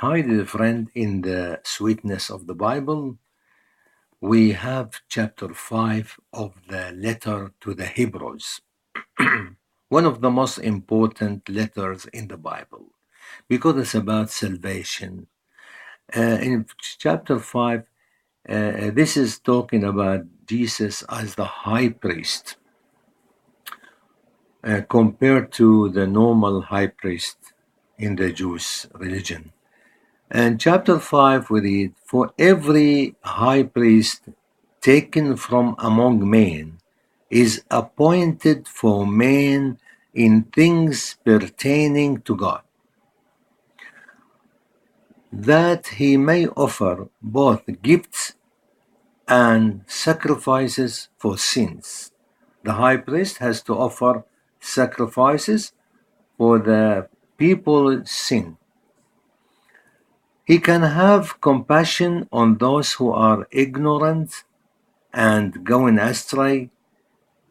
Hi, dear friend, in the sweetness of the Bible, we have chapter 5 of the letter to the Hebrews, one of the most important letters in the Bible, because it's about salvation. In chapter 5, this is talking about Jesus as the high priest compared to the normal high priest in the Jewish religion. And chapter 5, we read, "For every high priest taken from among men is appointed for men in things pertaining to God, that he may offer both gifts and sacrifices for sins." The high priest has to offer sacrifices for the people's sin. He can have compassion on those who are ignorant and going astray,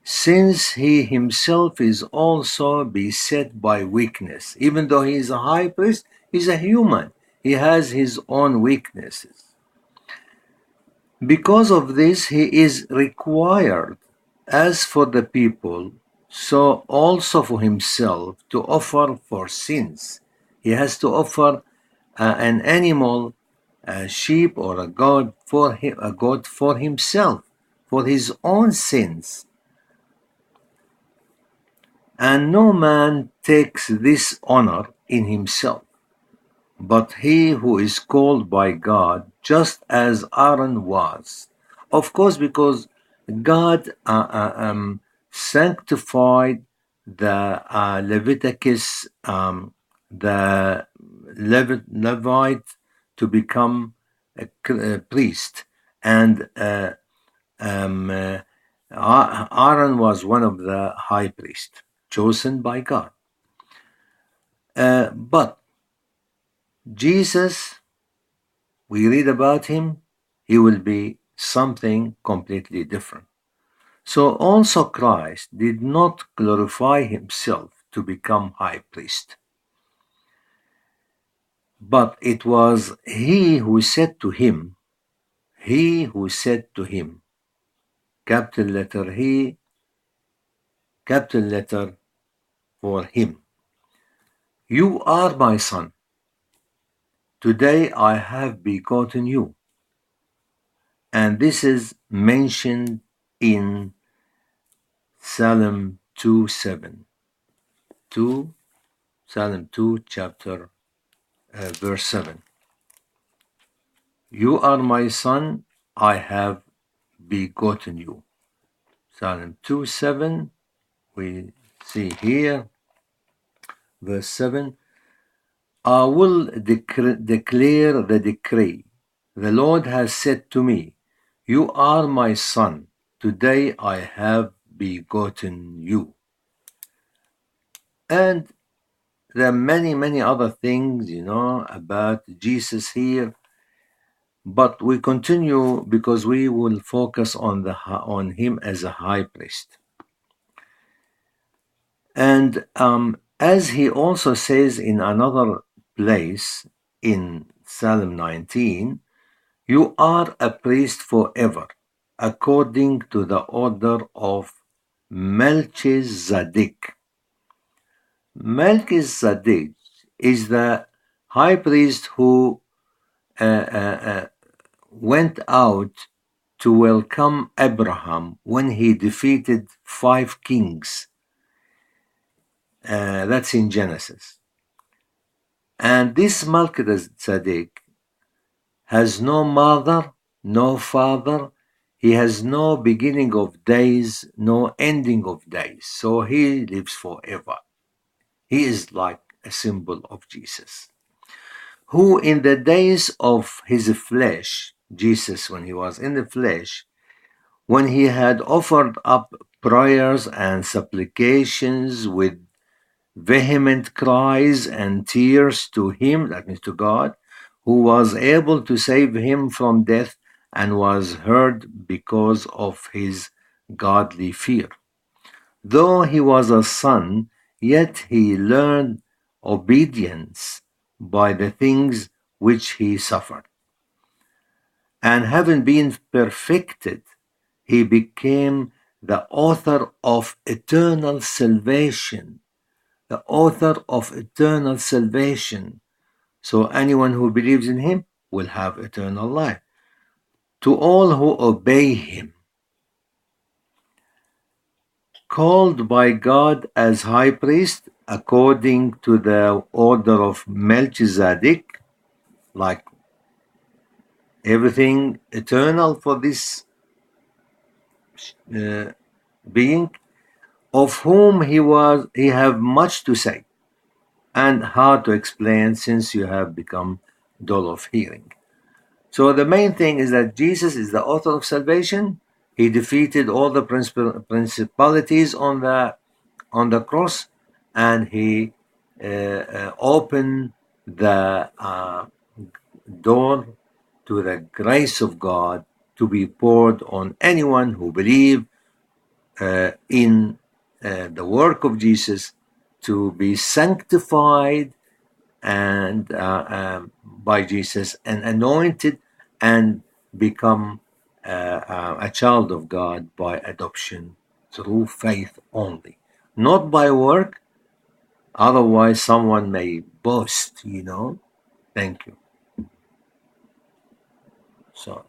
since he himself is also beset by weakness. Even though he is a high priest, he's a human. He has his own weaknesses. Because of this, he is required, as for the people, so also for himself, to offer for sins. He has to offer an animal, a sheep or a goat for himself, for his own sins. And no man takes this honor in himself, but he who is called by God, just as Aaron was. Of course, because God sanctified the Leviticus, the Levite, to become a priest, and Aaron was one of the high priests chosen by God. But Jesus, we read about him, he will be something completely different. So also Christ did not glorify himself to become high priest, but it was he who said to him, capital letter he, capital letter for him, "You are my son. Today I have begotten you." And this is mentioned in Psalm 2:7. Psalm 2, chapter verse 7. "You are my son, I have begotten you." Psalm 2:7, we see here, verse 7, "I will declare the decree. The Lord has said to me, you are my son. Today I have begotten you." And there are many, many other things, about Jesus here. But we continue because we will focus on him as a high priest. And as he also says in another place in Psalm 19, "You are a priest forever, according to the order of Melchizedek." Melchizedek is the high priest who went out to welcome Abraham when he defeated 5 kings. That's in Genesis. And this Melchizedek has no mother, no father. He has no beginning of days, no ending of days. So he lives forever. He is like a symbol of Jesus, who in the days of his flesh, Jesus, when he was in the flesh, when he had offered up prayers and supplications with vehement cries and tears to him, that means to God, who was able to save him from death and was heard because of his godly fear. Though he was a son, yet he learned obedience by the things which he suffered. And having been perfected, he became the author of eternal salvation. The author of eternal salvation. So anyone who believes in him will have eternal life. To all who obey him, called by God as high priest according to the order of Melchizedek, like everything eternal for this being, of whom he have much to say and hard to explain, since you have become dull of hearing. So the main thing is that Jesus is the author of salvation. He defeated all the principalities on the cross, and he opened the door to the grace of God to be poured on anyone who believe in the work of Jesus, to be sanctified and by Jesus and anointed and become a child of God by adoption through faith only, not by work. Otherwise, someone may boast, Thank you. So.